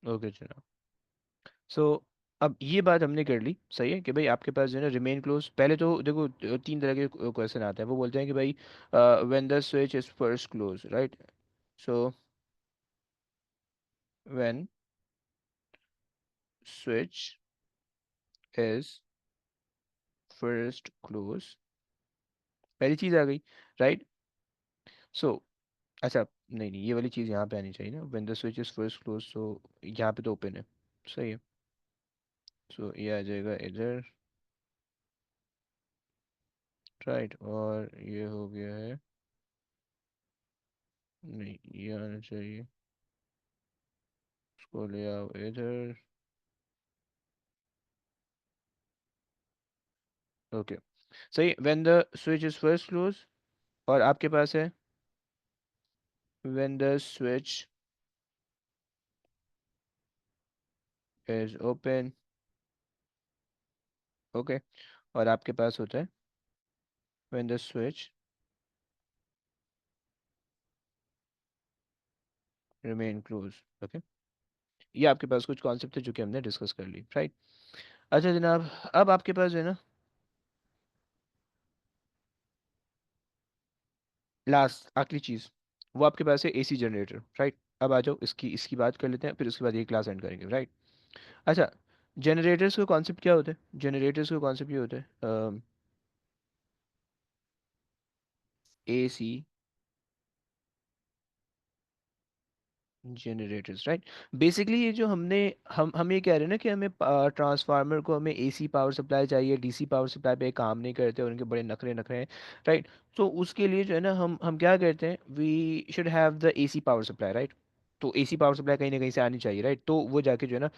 Okay जनाब। सो अब ये बात हमने कर ली, सही है कि भाई आपके पास जो है ना रिमेन क्लोज। पहले तो देखो तीन तरह के क्वेश्चन आते हैं। वो बोलते हैं कि भाई when the switch is first close, right? So when switch is first close, पहली चीज आ गई, राइट? सो अच्छा, नहीं नहीं, ये वाली चीज़ यहाँ पे आनी चाहिए ना, when the switch is first close, तो यहाँ पे तो ओपन है, सही है। सो ये आ जाएगा इधर, राइट? और ये हो गया है, नहीं ये आना चाहिए, इसको ले आओ इधर। ओके, सही। When the switch is first close, और आपके पास है when the switch is open, okay. और आपके पास होता है when the switch remain close, okay. ये आपके पास कुछ कॉन्सेप्ट है जो कि हमने डिस्कस कर ली, राइट? अच्छा जनाब, अब आपके पास है ना लास्ट आखिरी चीज़, वो आपके पास है एसी जनरेटर, राइट? अब आ जाओ, इसकी इसकी बात कर लेते हैं, फिर उसके बाद ये क्लास एंड करेंगे, राइट? अच्छा, जनरेटर्स का कॉन्सेप्ट क्या होता है? जनरेटर्स का कॉन्सेप्ट ये होता है एसी जनरेटर्स, राइट? बेसिकली ये जो हम ये कह रहे हैं ना कि हमें ट्रांसफार्मर को, हमें एसी पावर सप्लाई चाहिए, डीसी पावर सप्लाई पे काम नहीं करते और उनके बड़े नखरे नखरे हैं, राइट? तो उसके लिए जो है ना हम क्या करते हैं, we should have the AC power supply, right? तो एसी पावर सप्लाई कहीं ना कहीं से आनी चाहिए, राइट? तो वो जाके जो है ना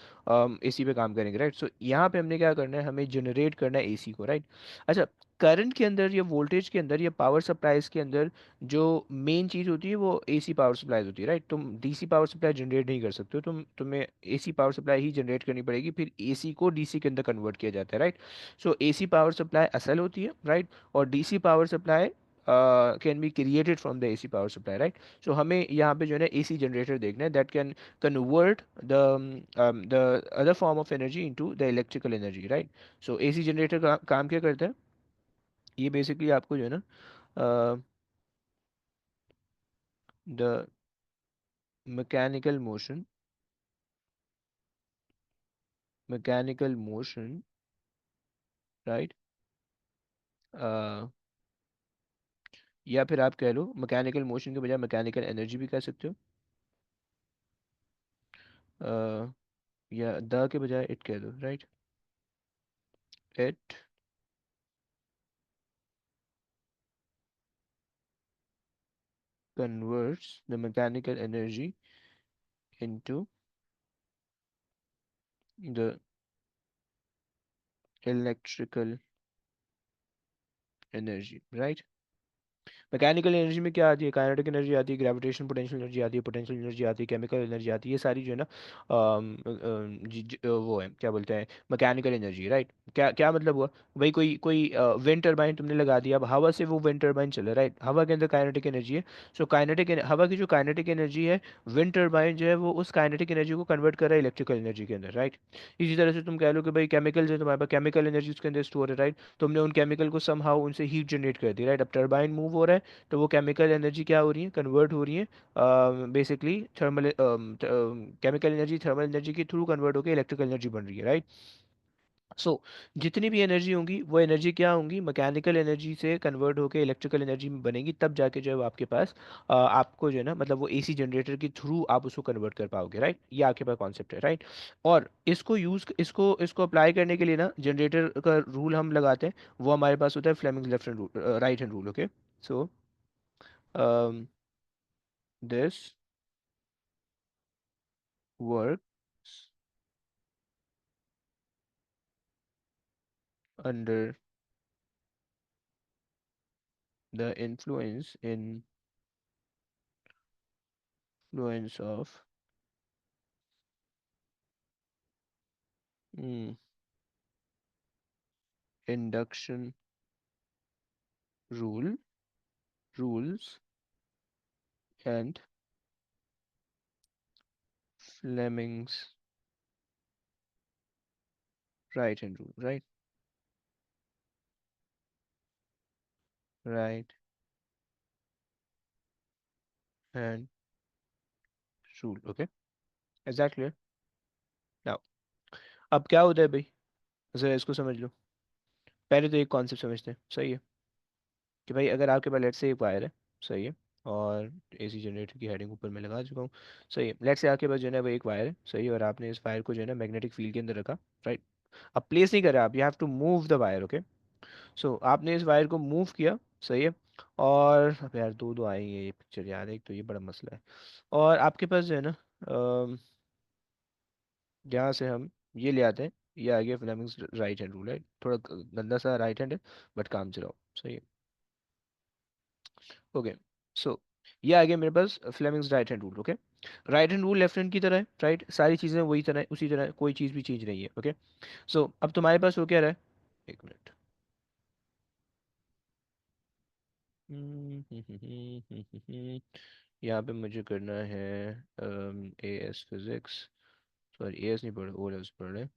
एसी पे काम करेंगे, राइट? सो यहाँ पे हमने क्या करना है, हमें जनरेट करना है एसी को, राइट? अच्छा, करंट के अंदर या वोल्टेज के अंदर या पावर सप्लाईज के अंदर जो मेन चीज़ होती है वो एसी पावर सप्लाई होती है, राइट? तुम डीसी पावर सप्लाई जनरेट नहीं कर सकते हो, तुम्हें एसी पावर सप्लाई ही जनरेट करनी पड़ेगी, फिर एसी को डीसी के अंदर कन्वर्ट किया जाता है, right? So AC power supply असल होती है, राइट? और DC power supply can be created from the AC power supply, right? So हमें यहाँ पे जो है ना एसी जनरेटर देखना है that can convert the other form of energy into the electrical energy, right? So AC generator का काम क्या करता है? ये बेसिकली आपको जो है ना the mechanical motion, mechanical motion, right? या फिर आप कह लो मैकेनिकल मोशन के बजाय मैकेनिकल एनर्जी भी कह सकते हो, अ, या द के बजाय इट कह दो, right? It converts the mechanical energy into the electrical energy, right? Mechanical energy में क्या आती है? काइनेटिक एनर्जी आती है, ग्रेविटेशन पोटेंशियल एनर्जी आती है, पोटेंशियल एनर्जी आती है, केमिकल एनर्जी आती है, ये सारी जो है ना वो है, क्या बोलते हैं, मैकेनिकल एनर्जी, राइट? क्या क्या मतलब हुआ? भाई कोई कोई विंड टरबाइन तुमने लगा दिया, अब हवा से वो विंड टरबाइन चल रहा है, राइट? हवा के अंदर काइनेटिक एनर्जी है। सो काइनेटिक हवा की जो काइनेटिक एनर्जी है, विंड टरबाइन जो है वो उस काइनेटिक एनर्जी को कन्वर्ट कर रहा है इलेक्ट्रिकल एनर्जी के अंदर, राइट? इसी तरह से तुम कह लो कि भाई केमिकल्स है तुम्हारे पास, केमिकल एनर्जी उसके अंदर स्टोर है, राइट? तुमने उन केमिकल को समहाउ उनसे हीट जनरेट कर दी, राइट? अब टरबाइन मूव हो रहा है, तो वो केमिकल एनर्जी क्या हो रही है, कन्वर्ट हो रही है basically thermal, chemical energy thermal energy के थ्रू कन्वर्ट होकर इलेक्ट्रिकल एनर्जी बन रही है, राइट? सो जितनी भी एनर्जी होंगी वो एनर्जी क्या होंगी, मैकेनिकल एनर्जी से कन्वर्ट होकर इलेक्ट्रिकल एनर्जी में बनेगी, तब जाके जो है वो आपके पास आपको जो है ना मतलब वो एसी जनरेटर के थ्रू आप उसको कन्वर्ट कर पाओगे, राइट? ये आपके पास कॉन्सेप्ट है, राइट? और इसको यूज इसको इसको अप्लाई करने के लिए ना जनरेटर का रूल हम लगाते हैं, वो हमारे पास होता है Fleming left hand rule, right hand rule, okay? So this works under the influence of mm, induction rule rules and Fleming's right hand rule, right. Right hand rule, okay. Exactly. Now अब क्या होता है भाई, जरा इसको समझ लो। पहले तो एक कॉन्सेप्ट समझते हैं, सही है? कि भाई अगर आपके पास लेट से एक वायर है, सही है, और एसी जनरेटर की हेडिंग ऊपर मैं लगा चुका हूँ, सही है। लेट से आपके पास जो है ना वो एक वायर है, सही है, और आपने इस वायर को जो है ना मैग्नेटिक फील्ड के अंदर रखा, राइट। अब प्लेस नहीं करा आप, you have to move the wire, okay. So आपने इस वायर को मूव किया, सही है। और अब यार दो दो आएंगे ये पिक्चर यार, एक तो ये बड़ा मसला है। और आपके पास जो है ना यहाँ से हम ये ले आते हैं, ये आ गया फ्लेमिंग्स राइट हैंड रूल है। थोड़ा गंदा सा राइट हैंड है, बट काम चलाओ, सही है। ओके। सो ये आ गया मेरे पास Fleming's right hand rule, okay. Right hand rule left hand की तरह है, राइट। सारी चीज़ें वही तरह उसी तरह, कोई चीज़ भी चेंज नहीं है, ओके। सो अब तुम्हारे पास हो क्या रहा है, एक मिनट। यहाँ पे मुझे करना है A S physics, sorry A S नहीं पढ़, ओ लेवल्स पढ़ रहे,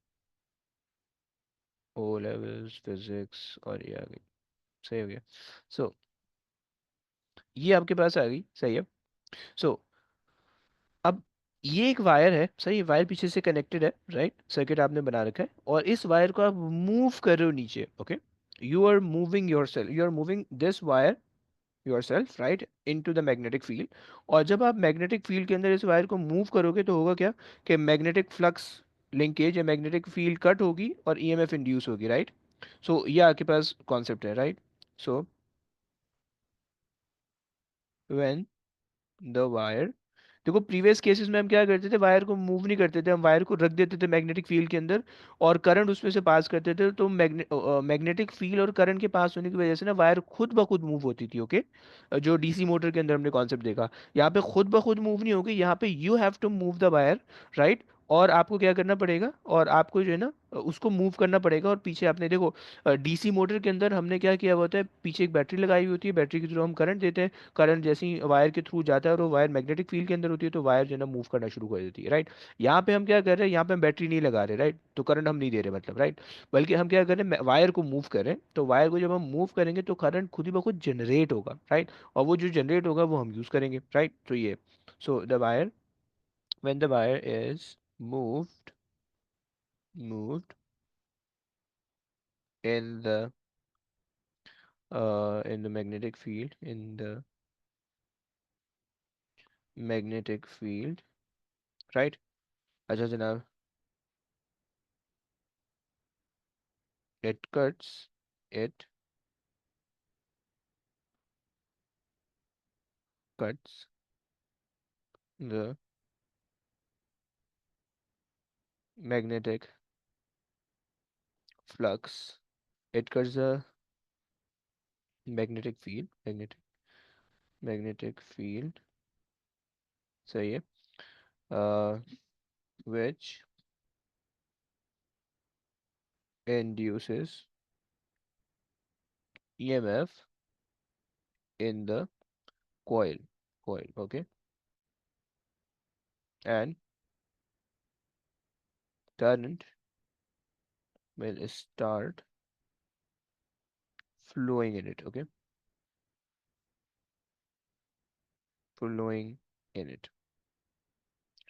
ओ लेवल्स फिजिक्स, और ये आ गई, सही हो गया। सो ये आपके पास आ गई, सही है। सो अब ये एक वायर है, सही, वायर पीछे से कनेक्टेड है, राइट। सर्किट आपने बना रखा है, और इस वायर को आप मूव कर रहे हो नीचे, okay. You are moving yourself, you are moving this wire yourself, right, into the magnetic field. और जब आप मैग्नेटिक फील्ड के अंदर इस वायर को मूव करोगे तो होगा क्या, कि मैग्नेटिक फ्लक्स लिंकेज या मैग्नेटिक फील्ड कट होगी और ईएमएफ इंड्यूस होगी, राइट। सो ये आपके पास कॉन्सेप्ट है, right. So when the wire, देखो प्रीवियस केसेस में हम क्या करते थे, वायर को मूव नहीं करते थे, हम वायर को रख देते थे मैग्नेटिक फील्ड के अंदर, और करंट उसमें से पास करते थे, तो मैग्नेटिक फील्ड और करंट के पास होने की वजह से ना वायर खुद ब खुद मूव होती थी, ओके। जो डीसी मोटर के अंदर हमने कॉन्सेप्ट देखा, यहाँ पे खुद ब खुद मूव नहीं होगी, यहाँ पे you have to move the wire, right. और आपको क्या करना पड़ेगा, और आपको जो है ना उसको मूव करना पड़ेगा। और पीछे आपने देखो, डीसी मोटर के अंदर हमने क्या किया हुआ होता है, पीछे एक बैटरी लगाई हुई होती है, बैटरी के थ्रू हम करंट देते हैं, करंट जैसे ही वायर के थ्रू जाता है और वो वायर मैग्नेटिक फील्ड के अंदर होती है, तो वायर जो है ना मूव करना शुरू कर देती है, राइट। यहाँ पे हम क्या कर रहे हैं, यहाँ पे हम बैटरी नहीं लगा रहे, राइट, तो करंट हम नहीं दे रहे मतलब, राइट। बल्कि हम क्या कर रहे हैं, वायर को मूव कर रहे हैं, तो वायर को जब हम मूव करेंगे तो करंट खुद ही खुद जनरेट होगा, राइट। और वो जो जनरेट होगा वो हम यूज करेंगे, राइट। तो ये, so the wire, when the wire is moved in the magnetic field, in the magnetic field, right। अच्छा जनाब, it cuts, it cuts the magnetic flux, it cuts the magnetic field, सही है, uh, which induces EMF in the coil, okay, and current will start flowing in it, okay, flowing in it,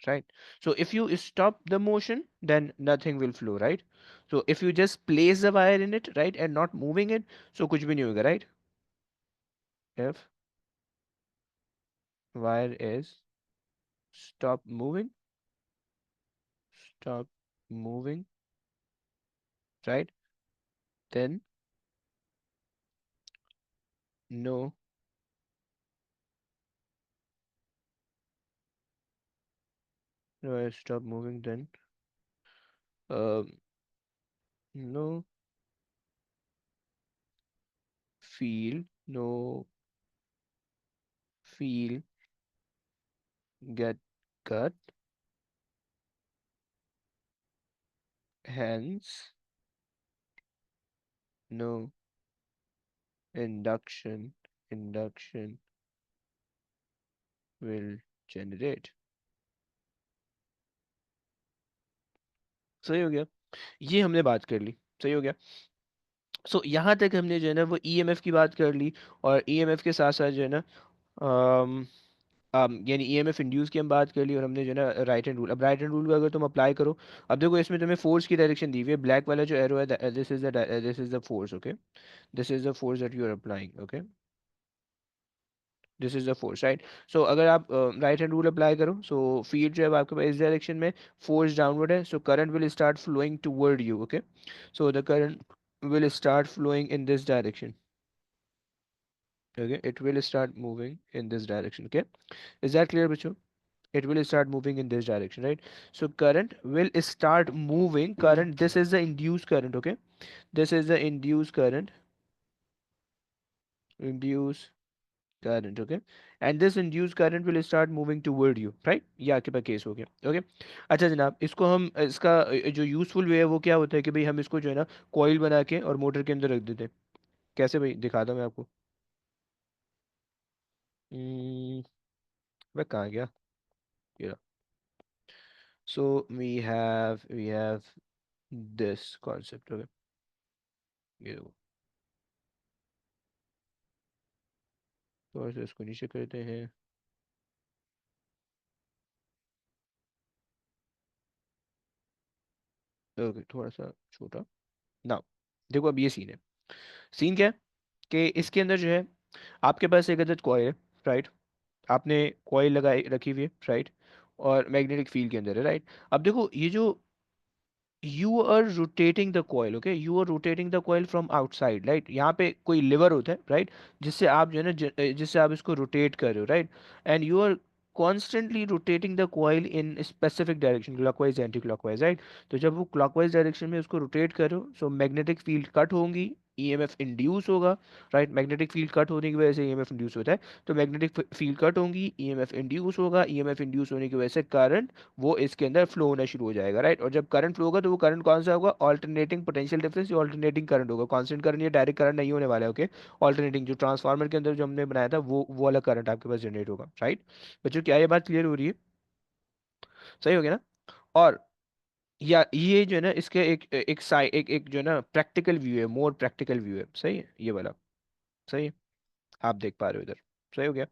right. So if you stop the motion, then nothing will flow, right. So if you just place the wire in it, right, and not moving it, so kuch bhi nahi hoga, right. If wire is stop moving, stop moving, right, then no, no, stop moving, then um no no feel get cut, hence no induction will generate, सही हो गया। ये हमने बात कर ली, सही हो गया। सो यहाँ तक हमने जो है ना वो ईएमएफ की बात कर ली, और ईएमएफ के साथ साथ जो है ना यानी ईएमएफ इंड्यूस की हम बात कर ली, और हमने जो है ना राइट हैंड रूल, अब राइट हैंड रूल को अगर तुम अप्लाई करो, अब देखो इसमें तुम्हें फोर्स की डायरेक्शन दी हुई है, ब्लैक वाला जो एरो है, this is the force, okay, this is the force that you are applying, okay, this is the force, right. So अगर आप राइट हैंड रूल अप्लाई करो, सो फील्ड जो है आपके पास इस डायरेक्शन में, फोर्स डाउनवर्ड है, so current will start flowing toward you, okay, so the current will start flowing in this direction, okay, it will start moving in this direction, okay, is that clear, Bichu? It will start moving in this direction, right? So current will start moving, current, this is the induced current, okay, this is the induced current, induced current, okay, and this induced current will start moving toward you, right? ये आपके पास case हो गया, okay. अच्छा जनाब, इसको हम इसका जो यूजफुल वे है वो क्या होता है कि भाई हम इसको जो है ना कॉइल बना के और मोटर के अंदर रख देते हैं। कैसे भाई, दिखाता हूँ मैं आपको। हम्म, वह कहाँ गया ये, so we have this concept, okay, ये देखो, थोड़ा सा इसको नीचे करते हैं, ओके, थोड़ा सा छोटा ना। देखो अब ये सीन है, सीन क्या है कि इसके अंदर जो है आपके पास एक अदद कॉइल है, राइट, आपने कॉइल लगाई रखी हुई है, राइट, और मैग्नेटिक फील्ड के अंदर है, राइट। अब देखो ये जो you are rotating the coil, okay, you are rotating the coil from outside, right, यहाँ पे कोई लिवर होता है, राइट, जिससे आप जो है ना जिससे आप इसको रोटेट कर रहे हो, right, and you are constantly rotating the coil in specific direction, clockwise anti clockwise, right. तो जब वो क्लॉकवाइज डायरेक्शन में उसको रोटेट करो, सो मैग्नेटिक फील्ड कट होंगी, ईएमएफ इंड्यूस होगा, राइट, मैग्नेटिक फील्ड कट होने की वजह से ईएमएफ इंड्यूस होता है, तो मैग्नेटिक फील्ड कट होंगी, ईएमएफ इंड्यूस होगा, ईएमएफ इंड्यूस होने की वजह से करंट वो इसके अंदर फ्लो होना शुरू हो जाएगा, राइट। और जब करंट फ्लो होगा तो वो करंट कौन सा होगा, ऑल्टरनेटिंग पोटेंशियल डिफरेंस या ऑल्टरनेटिंग करंट होगा, कांस्टेंट करंट या डायरेक्ट करंट नहीं होने वाला है, ओके, ऑल्टरनेटिंग, जो ट्रांसफार्मर के अंदर जो हमने बनाया था वो वाला करंट आपके पास जनरेट होगा, राइट। बच्चों क्या ये बात क्लियर हो रही है? सही हो गया ना? और या ये जो है ना इसके एक जो है ना प्रैक्टिकल व्यू है, मोर प्रैक्टिकल व्यू है, सही है ये वाला, सही है, आप देख पा रहे हो इधर, सही हो गया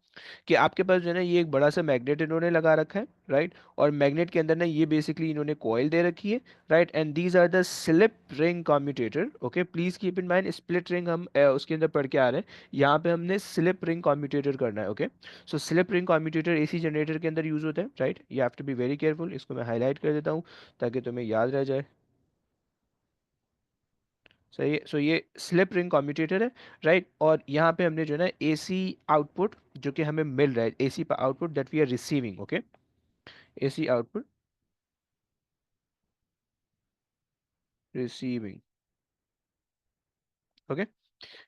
कि आपके पास जो है ना ये एक बड़ा सा मैग्नेट इन्होंने लगा रखा है, राइट, और मैग्नेट के अंदर ना ये बेसिकली इन्होंने कॉइल दे रखी है, right, and these are the slip ring commutator, okay, please keep in mind split ring हम उसके अंदर पढ़ के आ रहे हैं, यहाँ पे हमने स्लिप रिंग कम्यूटेटर करना है, ओके। So slip ring commutator AC generator के अंदर यूज होता है, right, you have to be very careful, इसको मैं हाईलाइट कर देता हूँ ताकि तुम्हें याद रह जाए, सही है। सो ये स्लिप रिंग कम्यूटेटर है, राइट, और यहाँ पे हमने जो है ना एसी आउटपुट जो कि हमें मिल रहा है, AC output that we are receiving, okay, AC output receiving, okay,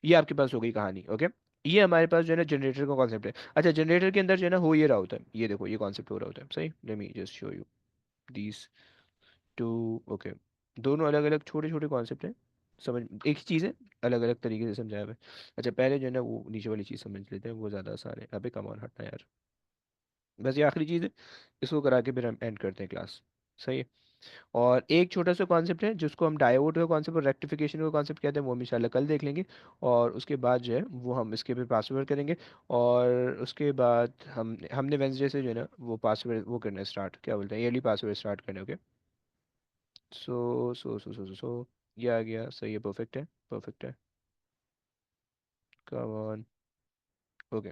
ये आपके पास हो गई कहानी, ओके। ये हमारे पास जो है ना जनरेटर का कॉन्सेप्ट है। अच्छा जनरेटर के अंदर जो है ना हो ये रहा होता है, ये देखो ये कॉन्सेप्ट हो रहा होता है, सही, let me just show you these two, okay, दोनों अलग अलग छोटे छोटे कॉन्सेप्ट हैं, समझ एक ही चीज़ है, अलग अलग तरीके से समझाया हुआ है। अच्छा पहले जो है ना वो नीचे वाली चीज़ समझ लेते हैं, वो ज़्यादा आसान है, अबे कम ऑन हटना यार, बस ये आखिरी चीज़ है, इसको करा के फिर हम एंड करते हैं क्लास, सही है। और एक छोटा सा कॉन्सेप्ट है जिसको हम डायोड का कॉन्सेप्ट और रेक्टिफिकेशन का कॉन्सेप्ट कहते हैं, वो हम इंशाल्लाह कल देख लेंगे, और उसके बाद जो है वो हम इसके पे पासवर्ड करेंगे, और उसके बाद हमने वेंसडे से जो है ना वो पासवर्ड वो करना है स्टार्ट, क्या बोलते हैं, ईयरली पासवर्ड स्टार्ट करना है, ओके। सो ये आ गया, सही है, परफेक्ट है, परफेक्ट है, कम ऑन, ओके।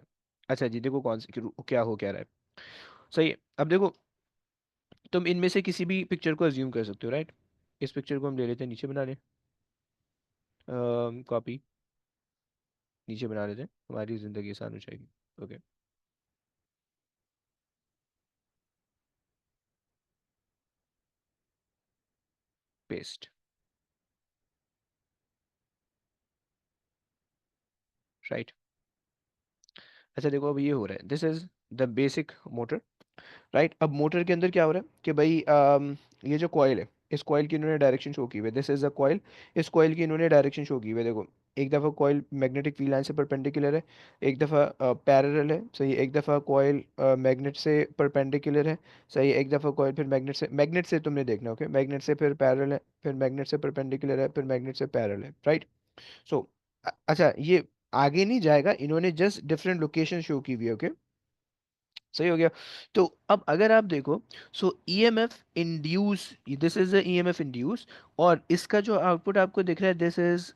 अच्छा जी देखो कौन सी क्या हो क्या रहा है, सही है। अब देखो तुम इनमें से किसी भी पिक्चर को अज्यूम कर सकते हो, राइट, इस पिक्चर को हम ले लेते हैं, नीचे बना लें, कॉपी, नीचे बना लेते हैं, हमारी ज़िंदगी आसान हो जाएगी, ओके, पेस्ट, राइट। अच्छा देखो अब ये हो रहा है, this is the basic motor, right. अब मोटर के अंदर क्या हो रहा है कि भाई ये जो कॉइल है, इस कॉइल की इन्होंने डायरेक्शन शो की हुई है, दिस इज द कॉइल, इस कॉइल की इन्होंने डायरेक्शन शो की हुई है, देखो एक दफ़ा कॉइल मैग्नेटिक फील्ड लाइन से परपेंडिकुलर है, एक दफ़ा पैरेलल है, सही है, एक दफ़ा कॉइल मैग्नेट से परपेंडिकुलर है, सही है, एक दफ़ा कॉइल फिर मैग्नेट से तुमने देखना, ओके, मैग्नेट से फिर पैरेलल है, फिर मैग्नेट से परपेंडिकुलर है, फिर मैग्नेट से पैरेलल है, राइट। सो अच्छा, ये आगे नहीं जाएगा, इन्होंने जस्ट डिफरेंट लोकेशन शो की हुई है, ओके, सही हो गया। तो अब अगर आप देखो, so EMF induce, this is the EMF induce, और इसका जो आउटपुट आपको दिख रहा है, this is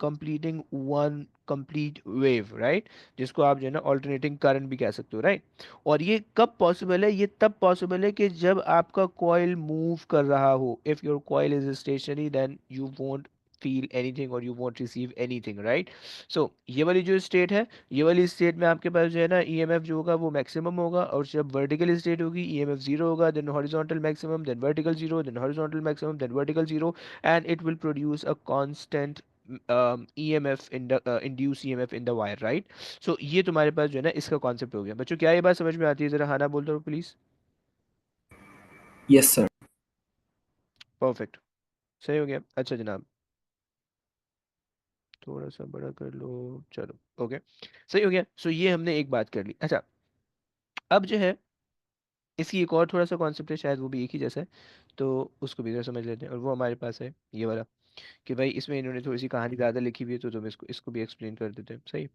completing one complete wave, right, जिसको आप जो है ना ऑल्टरनेटिंग करंट भी कह सकते हो, राइट। और ये कब पॉसिबल है? ये तब पॉसिबल है कि जब आपका कॉइल मूव कर रहा हो। If your coil is stationary then you won't feel anything और you won't receive anything, right. So ये वाली जो स्टेट है, ये वाली स्टेट में आपके पास जो है ना ईएमएफ जो होगा वो मैक्सिमम होगा, और जब वर्टिकल स्टेट होगी ईएमएफ जीरो होगा, then horizontal maximum, then vertical zero, then horizontal maximum, then vertical zero, and it will produce a constant EMF in the induce EMF in the wire, right? So ये तुम्हारे पास जो है ना इसका concept हो गया। बच्चों क्या ये बात समझ में आती है? जरा हाँ ना बोल दो प्लीज। Yes, sir. परफेक्ट, सही हो गया। अच्छा जनाब, थोड़ा सा बड़ा कर लो, चलो, ओके, सही हो गया। सो ये हमने एक बात कर ली। अच्छा, अब जो है इसकी एक और थोड़ा सा कॉन्सेप्ट है, शायद वो भी एक ही जैसा है, तो उसको भी जरा समझ लेते हैं। और वो हमारे पास है ये वाला, कि भाई इसमें इन्होंने थोड़ी सी कहानी ज़्यादा लिखी हुई है, तो तुम इसको इसको भी एक्सप्लेन कर देते हैं, सही।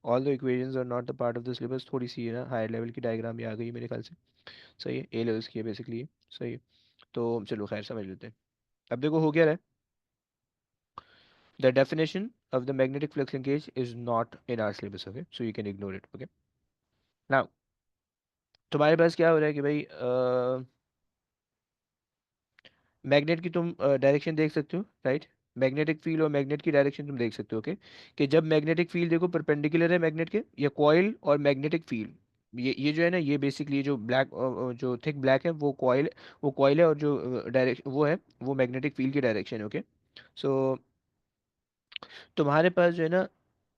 All the equations are not the part of the syllabus, थोड़ी सी है ना हायर लेवल की डायग्राम भी आ गई मेरे ख्याल से, सही है, ए लेवल्स की है बेसिकली ये, सही है। तो चलो खैर समझ लेते हैं। अब देखो हो क्या रहा है, the definition of the magnetic flux linkage is not in our syllabus, okay, so you can ignore it, okay। now तुम्हारे पास क्या हो रहा है कि भाई मैग्नेट की तुम डायरेक्शन देख सकते हो, राइट। मैग्नेटिक फील्ड और मैग्नेट की डायरेक्शन तुम देख सकते हो, ओके, कि जब मैग्नेटिक फील्ड देखो परपेंडिकुलर है मैग्नेट के, या कॉइल और मैग्नेटिक फील्ड, ये जो है ना, ये बेसिकली जो ब्लैक, जो थिक ब्लैक है वो कॉइल है, और जो डायरेक्शन वो है वो मैग्नेटिक फील्ड की डायरेक्शन है, ओके। सो तुम्हारे पास जो है ना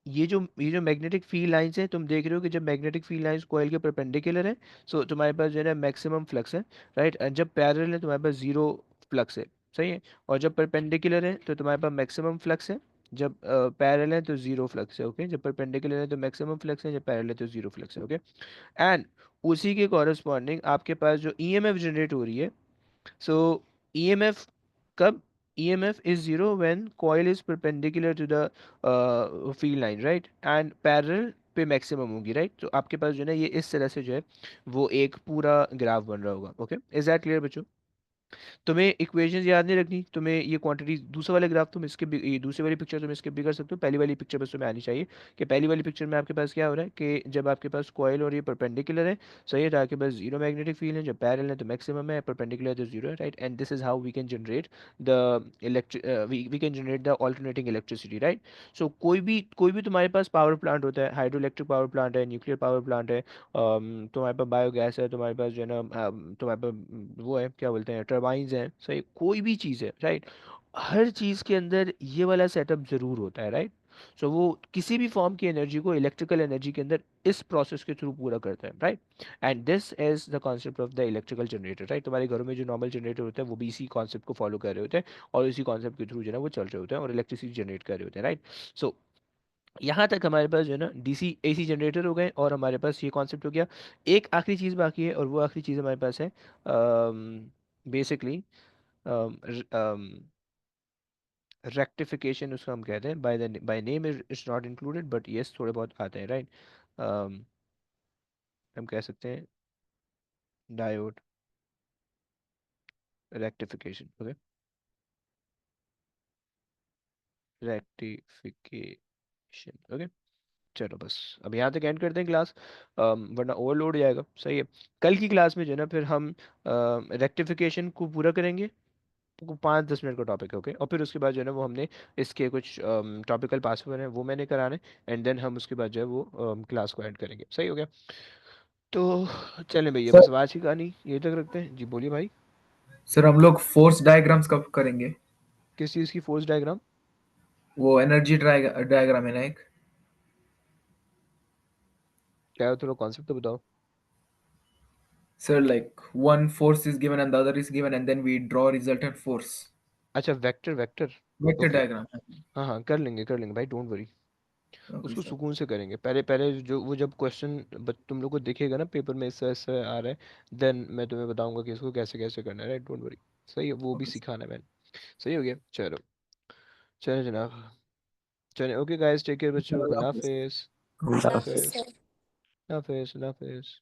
ये जो मैग्नेटिक फील्ड लाइंस हैं, तुम देख रहे हो कि जब मैग्नेटिक फील्ड लाइंस कॉइल के परपेंडिकुलर है, सो तुम्हारे पास जो है ना मैक्सिमम फ्लक्स है, राइट। जब पैरेलल है तुम्हारे पास जीरो फ्लक्स है, सही है। और जब परपेंडिकुलर है तो तुम्हारे पास मैक्सिमम फ्लक्स है, जब पैरेलल है तो जीरो फ्लक्स है, ओके। जब परपेंडिकुलर है तो मैक्सिमम फ्लक्स है, जब पैरेलल है तो जीरो फ्लक्स है, ओके। एंड उसी के कॉरस्पॉन्डिंग आपके पास जो ईएमएफ जनरेट हो रही है, so EMF कब? EMF is zero when coil is perpendicular to the field line, right? And parallel पे मैक्सिमम होगी, राइट। तो आपके पास जो है ना ये इस तरह से जो है वो एक पूरा ग्राफ बन रहा होगा, ओके। इज दैट क्लियर बच्चों? तुम्हें इक्वेशंस याद नहीं रखनी, तुम्हें ये क्वांटिटी, दूसरा वाला ग्राफ तुम इसके ये दूसरी वाली पिक्चर तुम इसके भी कर सकते हो, पहली वाली पिक्चर बस तुम्हें आनी चाहिए। कि पहली वाली पिक्चर में आपके पास क्या हो रहा है कि जब आपके पास कॉइल और ये परपेंडिकुलर है, सही है, तो आपके पास जीरो मैग्नेटिक फील्ड है, जब पैरेलल है तो मैक्सिमम है, परपेंडिकुलर है तो जीरो है, right. And this is how we can generate the electric, we can generate the alternating electricity, right. So कोई भी तुम्हारे पास पावर प्लांट होता है, हाइड्रो इलेक्ट्रिक पावर प्लांट है, न्यूक्लियर पावर प्लांट है, तुम्हारे पास बायोगैस है, तुम्हारे पास जो है ना तुम्हारे पास वो है क्या बोलते हैं, टर्बाइंस हैं, सही, कोई भी चीज़ है, राइट। हर चीज़ के अंदर ये वाला सेटअप ज़रूर होता है, राइट। सो वो किसी भी फॉर्म की एनर्जी को इलेक्ट्रिकल एनर्जी के अंदर इस प्रोसेस के थ्रू पूरा करता है, right. And this is the concept of the electrical generator, right. तुम्हारे घरों में जो नॉर्मल जनरेटर होता है वो भी इसी कॉन्सेप्ट को फॉलो कर रहे होते हैं, और इसी कॉन्सेप्ट के थ्रू जो है ना वो चल रहे होते हैं और इलेक्ट्रिसिटी जनरेट कर रहे होते हैं, राइट। सो यहाँ तक हमारे पास जो है ना डीसी एसी जनरेटर हो गए, और हमारे पास ये कॉन्सेप्ट हो गया। एक आखिरी चीज़ बाकी है, और वो आखिरी चीज़ हमारे पास है बेसिकली रेक्टिफिकेशन, उसको हम कहते हैं, by name is not included, but yes थोड़े बहुत आते हैं, राइट। हम कह सकते हैं diode rectification, okay, rectification, okay. चलो बस अब यहाँ तक एंड करते हैं क्लास, वरना ओवरलोड हो जाएगा, सही है। कल की क्लास में जो है ना फिर हम रेक्टिफिकेशन को पूरा करेंगे, वो 5-10 मिनट का टॉपिक है, ओके। और फिर उसके बाद जो है ना वो हमने इसके कुछ टॉपिकल पास हुए हैं वो मैंने कराने, एंड देन हम उसके बाद जो है वो क्लास को एंड करेंगे, सही हो गया। तो चलें भैया, सर बस आज की कहानी यही तक रखते हैं जी, बोलिए भाई। सर हम लोग फोर्स डायग्राम्स कब करेंगे? किस चीज़ की फोर्स डायग्राम? वो एनर्जी डायग्राम है ना एक। क्या है, थोड़ा कॉन्सेप्ट तो बताओ। Sir like one force is given and the other is given and then we draw resultant force. अच्छा, vector vector, vector okay. Diagram. हाँ हाँ, कर लेंगे भाई, डोंट वरी। ओके उसको सर। सुकून से करेंगे। पहले पहले जो वो जब क्वेश्चन तुम लोग को दिखेगा ना पेपर में इससे ऐसे आ रहा है, देन मैं तुम्हें बताऊंगा कि इसको कैसे कैसे करना है, राइट, डोंट वरी। सही है, वो भी ओके सर। सिखाना है मैंने। सही हो गया, चलो। चलो जनाब, चलो, ओके गाइस, टेक केयर बच्चों, अल्लाह अल्लाह हाफिज़। हाफिज़। अल्लाह अल्लाह हाफिज़। हाफिज़। अल्लाह हाफिज़। अल्लाह हाफिज़।